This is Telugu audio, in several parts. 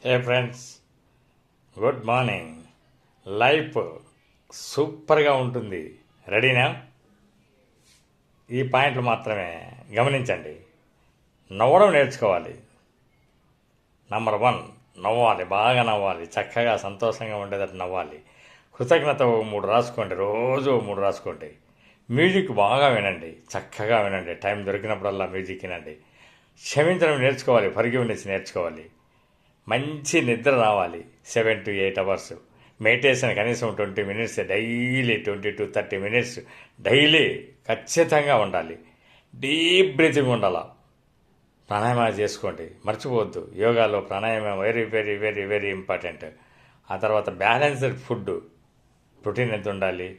ఏ ఫ్రెండ్స్, గుడ్ మార్నింగ్. లైఫ్ సూపర్గా ఉంటుంది. రెడీనా? ఈ పాయింట్లు మాత్రమే గమనించండి. నవ్వడం నేర్చుకోవాలి. నంబర్ 1, నవ్వాలి, బాగా నవ్వాలి, చక్కగా సంతోషంగా ఉండేటట్టు నవ్వాలి. కృతజ్ఞత 3 రాసుకోండి, రోజు 3 రాసుకోండి. మ్యూజిక్ బాగా వినండి, చక్కగా వినండి, టైం దొరికినప్పుడల్లా మ్యూజిక్ వినండి. క్షమించడం నేర్చుకోవాలి, ఫర్గివ్నెస్ నేర్చుకోవాలి. మంచి నిద్ర రావాలి, 7 to 8 అవర్స్. మెడిటేషన్ కనీసం 20 minutes daily, 20 to 30 minutes daily ఖచ్చితంగా ఉండాలి. డీప్ బ్రీతింగ్ ఉండాలి. ప్రాణాయామాలు చేసుకోండి, మర్చిపోవద్దు. యోగాలో ప్రాణాయామం very very very very important. ఆ తర్వాత బ్యాలెన్స్డ్ ఫుడ్. ప్రోటీన్ ఎంత ఉండాలి,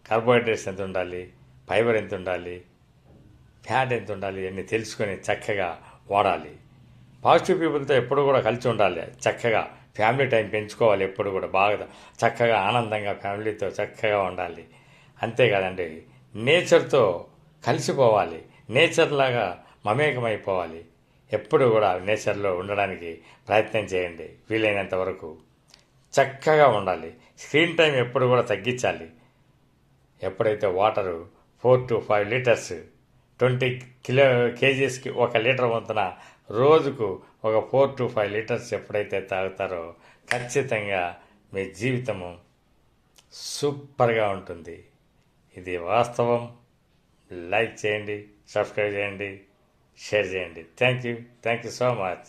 కార్బోహైడ్రేట్స్ ఎంత ఉండాలి, ఫైబర్ ఎంత ఉండాలి, ఫ్యాట్ ఎంత ఉండాలి అన్నీ తెలుసుకొని చక్కగా వాడాలి. పాజిటివ్ పీపుల్తో ఎప్పుడు కూడా కలిసి ఉండాలి. చక్కగా ఫ్యామిలీ టైం పెంచుకోవాలి. ఎప్పుడు కూడా బాగా చక్కగా ఆనందంగా ఫ్యామిలీతో చక్కగా ఉండాలి. అంతేకాదండి, నేచర్తో కలిసిపోవాలి. నేచర్ లాగా మమేకమైపోవాలి. ఎప్పుడు కూడా నేచర్లో ఉండడానికి ప్రయత్నం చేయండి. వీలైనంత వరకు చక్కగా ఉండాలి. స్క్రీన్ టైం ఎప్పుడు కూడా తగ్గించాలి. ఎప్పుడైతే water 4 to 5 litres, 20 kgs 1 litre వంతున రోజుకు ఒక 4 to 5 లీటర్స్ ఎప్పుడైతే తాగుతారో ఖచ్చితంగా మీ జీవితము సూపర్గా ఉంటుంది. ఇది వాస్తవం. లైక్ చేయండి, సబ్స్క్రైబ్ చేయండి, షేర్ చేయండి. Thank you so much.